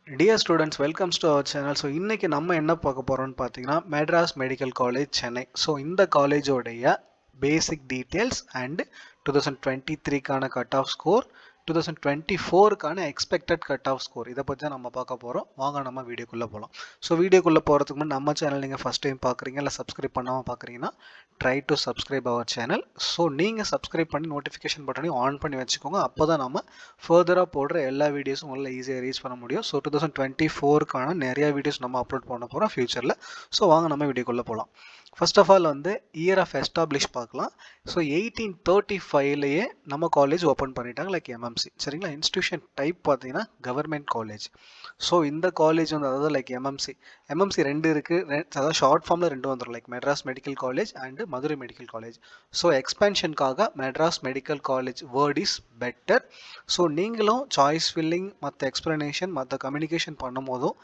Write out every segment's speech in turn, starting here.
Dear students, welcomes to our channel. So இன்னைக்கு நம்ம என்ன பார்க்க போறோம்னு பார்த்தீங்கன்னா Madras medical college Chennai. So இந்த காலேஜோடைய பேசிக் டீட்டெயில்ஸ் அண்ட் 2023க்கான கட் ஆஃப் ஸ்கோர், 2024க்கான எக்ஸ்பெக்டட் கட் ஆஃப் ஸ்கோர், இதை பற்றி தான் நம்ம பார்க்க போகிறோம். வாங்க நம்ம வீடியோக்குள்ளே போகலாம். ஸோ வீடியோக்குள்ளே போகிறதுக்கு முன்னாடி நம்ம சேனல் நீங்கள் ஃபஸ்ட் டைம் பார்க்குறீங்க இல்லை சப்ஸ்கிரைப் பண்ணாமல் பார்க்குறீங்கன்னா ட்ரை டு சப்ஸ்கிரைப் அவர் சேனல். ஸோ நீங்கள் சப்ஸ்கிரைப் பண்ணி நோட்டிஃபிகேஷன் பட்டனையும் ஆன் பண்ணி வச்சுக்கோங்க. அப்போ தான் நம்ம ஃபர்தராக போடுற எல்லா வீடியோஸும் உங்களால் ஈஸியாக ரீச் பண்ண முடியும். ஸோ 2024க்கான நிறையா வீடியோஸ் நம்ம அப்லோட் பண்ண போகிறோம் ஃபியூச்சரில். ஸோ வாங்க நம்ம வீடியோக்குள்ளே போகலாம். ஃபர்ஸ்ட் ஆஃப் ஆல் வந்து இயர் ஆஃப் எஸ்டாப்ளிஷ் பார்க்கலாம். ஸோ 1835லேயே நம்ம காலேஜ் ஓப்பன் பண்ணிட்டாங்க லைக் எம்எம்சி. சரிங்களா? இன்ஸ்டியூஷன் டைப் பார்த்தீங்கன்னா கவர்மெண்ட் காலேஜ். ஸோ இந்த காலேஜ் வந்து அதாவது லைக் எம்எம்சி ரெண்டு இருக்குது. அதாவது ஷார்ட் ஃபார்மில் ரெண்டு வந்துடும், like Madras medical college and Madurai medical college. So எக்ஸ்பென்ஷனுக்காக Madras medical college word is better. So நீங்களும் சாய்ஸ் ஃபில்லிங் மற்ற எக்ஸ்பிளனேஷன் மற்ற கம்யூனிகேஷன் பண்ணும் போதும்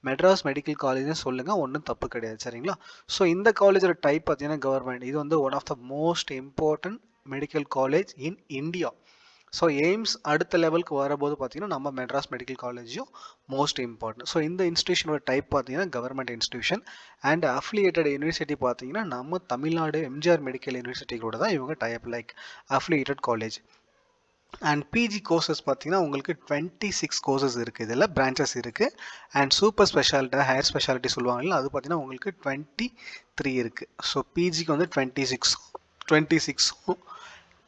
மெட்ராஸ் மெடிக்கல் காலேஜ்னு சொல்லுங்கள், ஒன்றும் தப்பு கிடையாது. சரிங்களா? ஸோ இந்த காலேஜோட டைப் பார்த்தீங்கன்னா கவர்மெண்ட். இது வந்து one of the most important medical college in India. So AIIMS அடுத்த லெவலுக்கு வரும்போது பார்த்தீங்கன்னா நம்ம மெட்ராஸ் மெடிக்கல் காலேஜும் மோஸ்ட் இம்பார்ட்டன்ட். ஸோ இந்த இன்ஸ்டியூஷனோட டைப் பார்த்தீங்கன்னா government institution and affiliated university பார்த்தீங்கன்னா நம்ம தமிழ்நாடு எம்ஜிஆர் மெடிக்கல் யூனிவர்சிட்டி கூட தான் இவங்க type like affiliated college. And PG courses பார்த்தீங்கன்னா உங்களுக்கு 26 கோர்சஸ் இருக்குது, இதில் பிரான்ச்சஸ் இருக்குது. And super speciality higher speciality சொல்லுவாங்கல்ல, அது பார்த்தீங்கன்னா உங்களுக்கு 23 இருக்குது. ஸோ பிஜிக்கு வந்து 26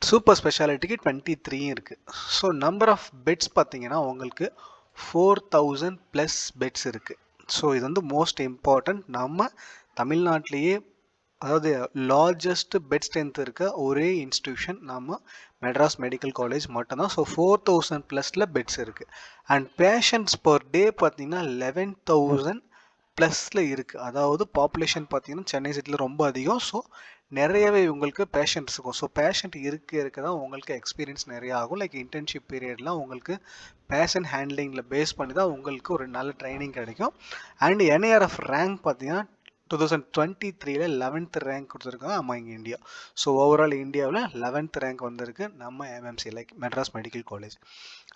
சூப்பர் ஸ்பெஷாலிட்டிக்கு 23 இருக்குது. ஸோ நம்பர் ஆஃப் பெட்ஸ் பார்த்தீங்கன்னா உங்களுக்கு 4000+ பெட்ஸ் இருக்குது. ஸோ இது வந்து மோஸ்ட் இம்பார்ட்டன்ட். நம்ம தமிழ்நாட்டிலேயே அதாவது லார்ஜஸ்ட் பெட் ஸ்ட்ரென்த் இருக்க ஒரே இன்ஸ்டியூஷன் நம்ம மெட்ராஸ் மெடிக்கல் காலேஜ் மட்டும்தான். ஸோ 4000+ பெட்ஸ் இருக்குது. அண்ட் பேஷண்ட்ஸ் பர் டே பார்த்தீங்கன்னா 11,000+ இருக்குது. அதாவது பாப்புலேஷன் பார்த்தீங்கன்னா சென்னை சிட்டியில் ரொம்ப அதிகம். ஸோ நிறையவே உங்களுக்கு பேஷண்ட்ஸ் இருக்கும். ஸோ பேஷண்ட் இருக்க தான் உங்களுக்கு எக்ஸ்பீரியன்ஸ் நிறையா ஆகும். லைக் இன்டர்ன்ஷிப் பீரியட்லாம் உங்களுக்கு பேஷண்ட் ஹேண்ட்லிங்கில் பேஸ் பண்ணி தான் உங்களுக்கு ஒரு நல்ல ட்ரைனிங் கிடைக்கும். அண்ட் என்ஏஆர்எஃப் ரேங்க் பார்த்தீங்கன்னா 2023ல் 11th ரேங்க் கொடுத்துருக்காங்க அமாங் இந்தியா. ஸோ ஓவரால் இந்தியாவில் 11th ரேங்க் வந்திருக்கு நம்ம MMC like Madras medical college.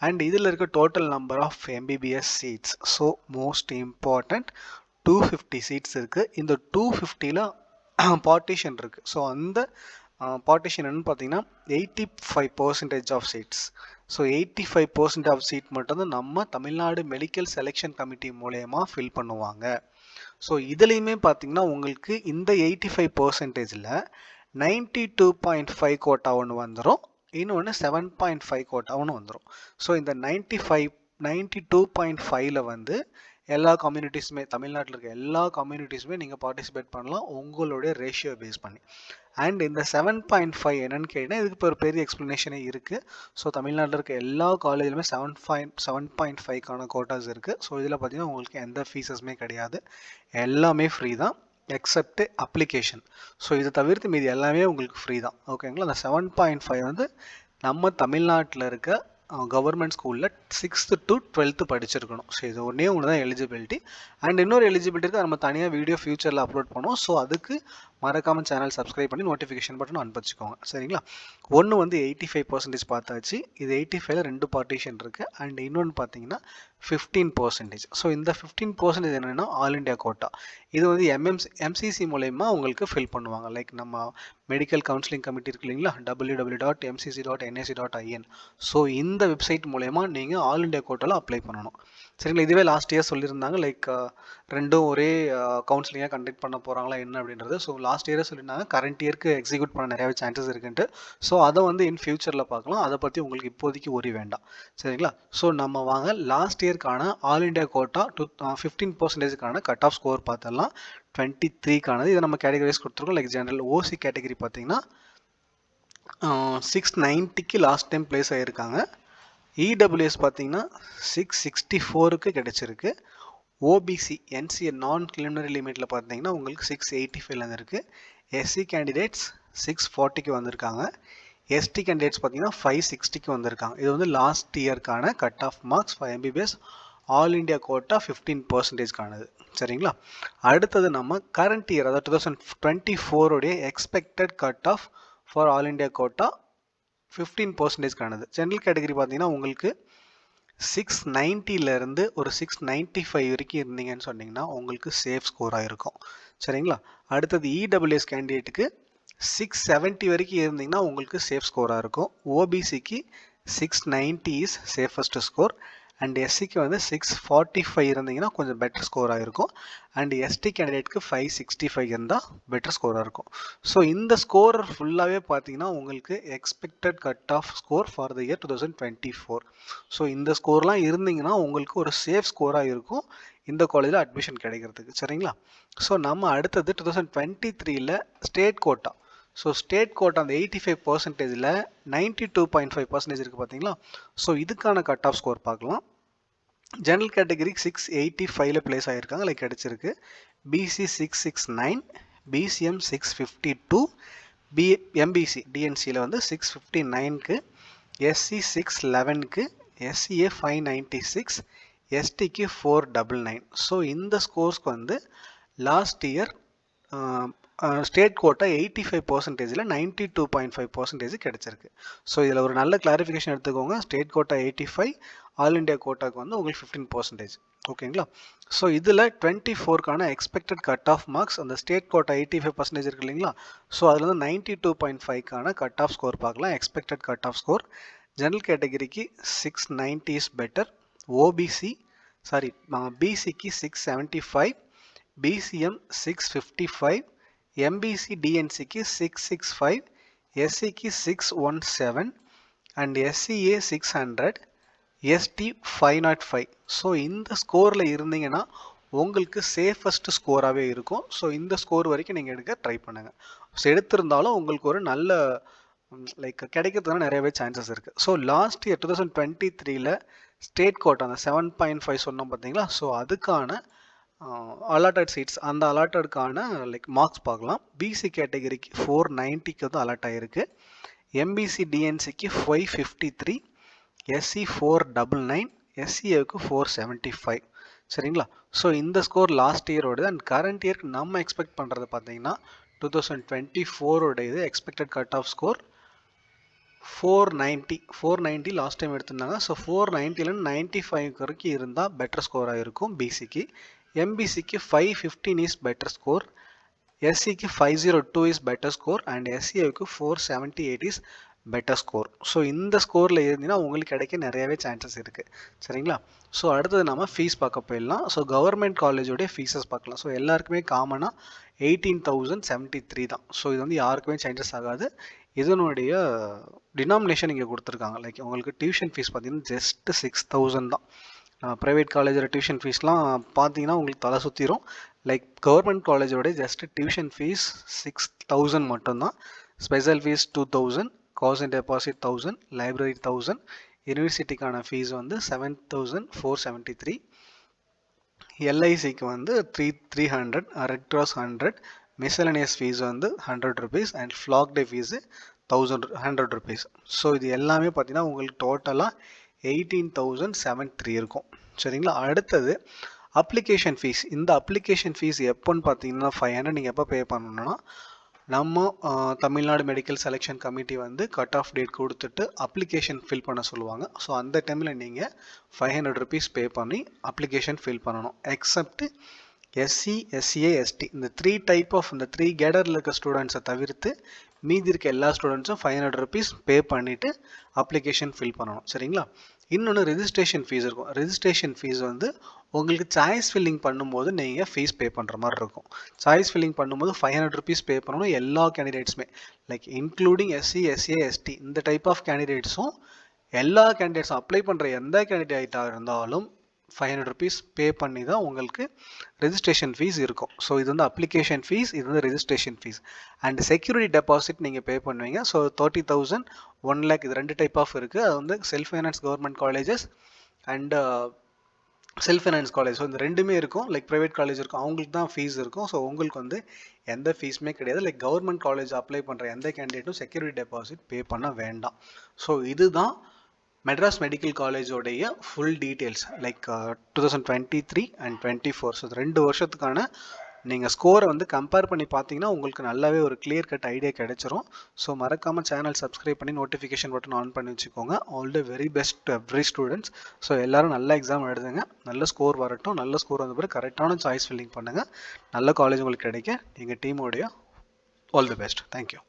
And இதில் இருக்க total number of MBBS seats, so most important 250 seats இருக்குது. இந்த 250ல் பார்ட்டிஷன் இருக்குது. ஸோ அந்த பார்ட்டிஷன் என்னன்னு பார்த்தீங்கன்னா 85% of seats. So 85% of seat மட்டும்தான் நம்ம தமிழ்நாடு மெடிக்கல் செலெக்ஷன் கமிட்டி மூலயமா ஃபில் பண்ணுவாங்க. ஸோ இதுலேயுமே பார்த்தீங்கன்னா உங்களுக்கு இந்த 85%ல் 92.5 கோட்டா ஒன்று வந்துடும், இன்னொன்று 7.5 கோட்டா ஒன்று வந்துடும். ஸோ இந்த 92.5ல் வந்து எல்லா கம்யூனிட்டிஸுமே தமிழ்நாட்டில் இருக்க எல்லா கம்யூனிட்டிஸுமே நீங்கள் பார்ட்டிசிபேட் பண்ணலாம் உங்களுடைய ரேஷியோ பேஸ் பண்ணி. அண்ட் இந்த 7.5 என்னன்னு கேட்டிங்கன்னா இதுக்கு இப்போ ஒரு பெரிய எக்ஸ்ப்ளனேஷனே இருக்குது. ஸோ தமிழ்நாட்டில் இருக்க எல்லா காலேஜ்லையுமே 7.5க்கான கோட்டாஸ் இருக்குது. ஸோ இதில் பார்த்தீங்கன்னா உங்களுக்கு எந்த ஃபீஸஸுமே கிடையாது, எல்லாமே ஃப்ரீ தான் எக்ஸப்ட் அப்ளிகேஷன். ஸோ இதை தவிர்த்து மீது எல்லாமே உங்களுக்கு ஃப்ரீ தான். ஓகேங்களா? அந்த 7.5 வந்து நம்ம தமிழ்நாட்டில் இருக்க கவர்மெண்ட் ஸ்கூலில் 6th to 12th படிச்சிருக்கணும். ஸோ இது ஒன்றே ஒன்று தான் எலிஜிபிலிட்டி. அண்ட் இன்னொரு எலிஜிபிலிட்டி இருக்குது, நம்ம தனியாக வீடியோ ஃபியூச்சரில் அப்லோட் பண்ணுவோம். ஸோ அதுக்கு மறக்காமல் சேனல் சப்ஸ்கிரைப் பண்ணி நோட்டிஃபிகேஷன் பட்டன் ஆன் வச்சுக்கோங்க. சரிங்களா? ஒன்று வந்து 85% பார்த்தாச்சு. இது 85ல் 2 பார்ட்டிஷன் இருக்குது. அண்ட் இன்னொன்று பார்த்தீங்கன்னா 15%. ஸோ இந்த 15% என்னென்னா ஆல் இண்டியா கோட்டா. இது வந்து எம்சிசி மூலயமா உங்களுக்கு ஃபில் பண்ணுவாங்க. லைக் நம்ம மெடிக்கல் கவுன்சிலிங் கமிட்டி இருக்கு இல்லைங்களா, www.mcc.nic.in. ஸோ இந்த வெப்சைட் மூலயமா நீங்கள் ஆல் இண்டியா கோட்டாவில் அப்ளை பண்ணணும். சரிங்களா? இதுவே லாஸ்ட் இயர் சொல்லியிருந்தாங்க லைக் ரெண்டும் ஒரே கவுன்சிலிங்காக கண்டக்ட் பண்ண போகிறாங்களா என்ன அப்படின்றது. ஸோ லாஸ்ட் இயரே சொல்லியிருந்தாங்க, கரண்ட் இயருக்கு எக்ஸிக்யூட் பண்ண நிறையாவே சான்சஸ் இருக்குன்ட்டு. ஸோ அதை வந்து இன் ஃபியூச்சரில் பார்க்கலாம், அதை பற்றி உங்களுக்கு இப்போதைக்கு ஒரி வேண்டாம். சரிங்களா? ஸோ நம்ம வாங்க லாஸ்ட் இயர்க்கான ஆல் இண்டியா கோட்டா 15%க்கான கட் ஆஃப் ஸ்கோர் பார்த்தலாம். 23க்கானது இதை நம்ம கேட்டகரிஸ் கொடுத்துருக்கோம். லைக் ஜென்ரல் ஓசி கேட்டகரி பார்த்தீங்கன்னா 690க்கு லாஸ்ட் டைம் பிளேஸ் ஆகியிருக்காங்க. இடபிள்யூஎஸ் பார்த்தீங்கன்னா 664க்கு கிடைச்சிருக்கு. ஓபிசி என்சிஏ நான் கிரிமினரி லிமிட்டில் பார்த்தீங்கன்னா உங்களுக்கு 685 வந்துருக்கு. எஸ்சி கேண்டிடேட்ஸ் 640க்கு வந்திருக்காங்க. எஸ்டி கேண்டிடேட்ஸ் பார்த்தீங்கன்னா 560க்கு வந்திருக்காங்க. இது வந்து லாஸ்ட் இயர்க்கான cut off marks for MBBS all India quota 15%க்கானது. சரிங்களா? அடுத்தது நம்ம கரண்ட் இயர் அதாவது 2024 expected cut off for all India quota 15%க்கானது. ஜென்ரல் கேட்டகரி பார்த்தீங்கன்னா உங்களுக்கு 690லேருந்து ஒரு 695 வரைக்கும் இருந்தீங்கன்னு சொன்னீங்கன்னா உங்களுக்கு சேஃப் ஸ்கோராக இருக்கும். சரிங்களா? அடுத்தது இடபிள்யூஎஸ் கேண்டிடேட்டுக்கு 670 வரைக்கும் இருந்தீங்கன்னா உங்களுக்கு சேஃப் ஸ்கோராக இருக்கும். ஓபிசிக்கு 690 இஸ் சேஃபஸ்ட் ஸ்கோர். அண்ட் எஸ்சிக்கு வந்து 645 இருந்தீங்கன்னா கொஞ்சம் பெட்டர் ஸ்கோராக இருக்கும். அண்ட் எஸ்டி கேண்டிடேட்க்கு 565 இருந்தால் பெட்டர் ஸ்கோராக இருக்கும். ஸோ இந்த ஸ்கோர் ஃபுல்லாகவே பார்த்தீங்கன்னா உங்களுக்கு expected cut off score for the year 2024. So இந்த ஸ்கோர்லாம் இருந்தீங்கன்னா உங்களுக்கு ஒரு சேஃப் ஸ்கோராக இருக்கும் இந்த காலேஜில் அட்மிஷன் கிடைக்கிறதுக்கு. சரிங்களா? ஸோ நம்ம அடுத்தது 2023ல் state quota. So state quota அந்த 85%ல் 92.5% இருக்குது பார்த்தீங்களா? ஸோ இதுக்கான கட் ஆஃப் ஸ்கோர் பார்க்கலாம். ஜெனரல் கேட்டகரி 685ல் பிளேஸ் ஆகியிருக்காங்க, லைக் கிடச்சிருக்கு. பிசி 669, பிசிஎம் 652, எம்பிசி டிஎன்சியில் வந்து 659க்கு, எஸ்சி 611க்கு, எஸ்சிஏ 596, எஸ்டிக்கு 499. ஸோ இந்த ஸ்கோர்ஸ்க்கு வந்து லாஸ்ட் இயர் ஸ்டேட் கோட்டா 85%ல் 92.5% கிடைச்சிருக்கு. ஸோ இதில் ஒரு நல்ல கிளாரிஃபிகேஷன் எடுத்துக்கோங்க. ஸ்டேட் கோட்டா 85, ஆல் இண்டியா கோட்டாக்கு வந்து உங்களுக்கு 15%. ஓகேங்களா? ஸோ இதில் 24க்கான எக்ஸ்பெக்டட் கட் ஆஃப் மார்க்ஸ் அந்த ஸ்டேட் கோட்டா 85% இருக்கு இல்லைங்களா? ஸோ அதில் வந்து 92.5க்கான கட் ஆஃப் ஸ்கோர் பார்க்கலாம். Expected cut off score general கேட்டகரிக்கு 690 இஸ் பெட்டர். பிசிக்கு 675, பிசிஎம் 655, எம்பிசி டிஎன்சிக்கு 665, எஸ்சிக்கு 617 அண்ட் எஸ்சிஏ 600, எஸ்டி 505. ஸோ இந்த ஸ்கோரில் இருந்தீங்கன்னா உங்களுக்கு சேஃபஸ்ட் ஸ்கோராகவே இருக்கும். ஸோ இந்த ஸ்கோர் வரைக்கும் நீங்கள் எடுக்க ட்ரை பண்ணுங்கள். ஸோ எடுத்திருந்தாலும் உங்களுக்கு ஒரு நல்ல லைக் கிடைக்கிறதுக்கான நிறையவே சான்சஸ் இருக்குது. ஸோ லாஸ்ட் இயர் 2023ல் ஸ்டேட் கோட்டா அந்த 7.5 சொன்னோம் பார்த்தீங்களா? ஸோ அதுக்கான அலாட்டட் சீட்ஸ் அந்த அலாட்டடுக்கான லைக் மார்க்ஸ் பார்க்கலாம். பிசி கேட்டகரிக்கு 490க்கு வந்து அலாட் ஆகிருக்கு. எம்பிசி டிஎன்சிக்கு 553, எஸ்சி 499, எஸ்சிஏவுக்கு 475. சரிங்களா? ஸோ இந்த ஸ்கோர் லாஸ்ட் இயரோட அண்ட் கரண்ட் இயர்க்கு நம்ம எக்ஸ்பெக்ட் பண்ணுறது பார்த்தீங்கன்னா 2024 expected cut off score 490 last time எடுத்திருந்தாங்க. ஸோ 490லேருந்து 95 வரைக்கும் இருந்தால் பெட்டர் ஸ்கோராக இருக்கும் பிசிக்கு. எம்பிசிக்கு 515 இஸ் பெட்டர் ஸ்கோர், எஸ்சிக்கு 502 இஸ் பெட்டர் ஸ்கோர் அண்ட் எஸ்சிஏவுக்கு 478 இஸ் பெட்டர் ஸ்கோர். ஸோ இந்த ஸ்கோரில் இருந்தீங்கன்னா உங்களுக்கு கிடைக்க நிறையவே சான்சஸ் இருக்குது. சரிங்களா? ஸோ அடுத்தது நம்ம ஃபீஸ் பார்க்க போயிடலாம். ஸோ கவர்மெண்ட் காலேஜோடைய ஃபீஸஸ் பார்க்கலாம். ஸோ எல்லாருக்குமே காமனாக 18,073 தான். ஸோ இது வந்து யாருக்குமே சேஞ்சஸ் ஆகாது. இதனுடைய டினாமினேஷன் இங்கே கொடுத்துருக்காங்க. லைக் உங்களுக்கு டியூஷன் ஃபீஸ் பார்த்தீங்கன்னா ஜஸ்ட் 6,000 தான். ப்ரைவேட் காலேஜோட டியூஷன் ஃபீஸ்லாம் பார்த்தீங்கன்னா உங்களுக்கு தலை சுற்றிடும். லைக் கவர்மெண்ட் காலேஜோட ஜஸ்ட் டியூஷன் ஃபீஸ் 6,000 மட்டும்தான். ஸ்பெஷல் ஃபீஸ் 2,000, காஸ் அண்ட் டெபாசிட் 1,000, லைப்ரரி 1,000, யூனிவர்சிட்டிக்கான ஃபீஸ் வந்து 7,473, எல்ஐசிக்கு வந்து 300, ரெட் கிராஸ் 100, மிஸ்சலனியஸ் ஃபீஸ் வந்து 100 rupees and flag day fees 100 rupees. So இது எல்லாமே பார்த்தீங்கன்னா உங்களுக்கு டோட்டலாக 18,073 இருக்கும். சரிங்களா? அடுத்தது அப்ளிகேஷன் ஃபீஸ். இந்த அப்ளிகேஷன் ஃபீஸ் எப்போன்னு பார்த்தீங்கன்னா 500 நீங்கள் எப்போ பே பண்ணணும்னா நம்ம தமிழ்நாடு மெடிக்கல் செலெக்ஷன் கமிட்டி வந்து கட் ஆஃப் டேட் கொடுத்துட்டு அப்ளிகேஷன் ஃபில் பண்ண சொல்லுவாங்க. ஸோ அந்த டைமில் நீங்கள் 500 rupees பே பண்ணி அப்ளிகேஷன் ஃபில் பண்ணணும். எக்ஸப்ட் எஸ்சி, எஸ்சிஏ, எஸ்டி இந்த 3 டைப் ஆஃப் இந்த 3 கேடரில் இருக்க ஸ்டூடெண்ட்ஸை தவிர்த்து மீதி இருக்க எல்லா ஸ்டூடெண்ட்ஸும் 500 rupees பே பண்ணிவிட்டு அப்ளிகேஷன் ஃபில் பண்ணணும். சரிங்களா? இன்னொன்று ரெஜிஸ்ட்ரேஷன் ஃபீஸ் இருக்கும். ரெஜிஸ்ட்ரேஷன் ஃபீஸ் வந்து உங்களுக்கு சாய்ஸ் ஃபில்லிங் பண்ணும்போது நீங்கள் ஃபீஸ் பே பண்ணுற மாதிரி இருக்கும். சாய்ஸ் ஃபில்லிங் பண்ணும்போது 500 rupees பே பண்ணணும் எல்லா கேண்டிடேட்ஸுமே, like including SC, SCA, ST இந்த டைப் ஆஃப் கேண்டிடேட்ஸும் எல்லா கேண்டிடேட்ஸும் அப்ளை பண்ணுற எந்த கேண்டிடேட்டாக இருந்தாலும் 500 rupees பே பண்ணி தான் உங்களுக்கு ரெஜிஸ்ட்ரேஷன் ஃபீஸ் இருக்கும். ஸோ இது வந்து அப்ளிகேஷன் ஃபீஸ், இது வந்து registration fees. And security deposit நீங்கள் பே பண்ணுவீங்க. ஸோ 30,000, 1 lakh இது 2 டைப் ஆஃப் இருக்குது. அது வந்து self finance government colleges and self finance college. So இந்த ரெண்டுமே இருக்கும். லைக் ப்ரைவேட் காலேஜ் இருக்கும், அவங்களுக்கு தான் ஃபீஸ் இருக்கும். ஸோ உங்களுக்கு வந்து எந்த ஃபீஸுமே கிடையாது. லைக் கவர்மெண்ட் காலேஜ் அப்ளை பண்ணுற எந்த கேண்டிடேட்டும் செக்யூரிட்டி டெபாசிட் பே பண்ண வேண்டாம். ஸோ இதுதான் மெட்ராஸ் மெடிக்கல் காலேஜோடைய full details like 2023 and 24. So 2 வருஷத்துக்கான நீங்கள் ஸ்கோரை வந்து கம்பேர் பண்ணி பார்த்தீங்கன்னா உங்களுக்கு நல்லாவே ஒரு கிளியர் கட் ஐடியா கிடைச்சிரும். ஸோ மறக்காமல் சேனல் சப்ஸ்கிரைப் பண்ணி நோட்டிஃபிகேஷன் பட்டன் ஆன் பண்ணி வச்சுக்கோங்க. All the very best to every students. So எல்லாரும் நல்ல எக்ஸாம் எழுதுங்க, நல்ல ஸ்கோர் வரட்டும். நல்ல ஸ்கோர் வந்த பிறகு கரெக்டான சாய்ஸ் ஃபில்லிங் பண்ணுங்கள். நல்ல காலேஜ் உங்களுக்கு கிடைக்க எங்கள் டீமோடைய ஆல் தி பெஸ்ட். தேங்க்யூ.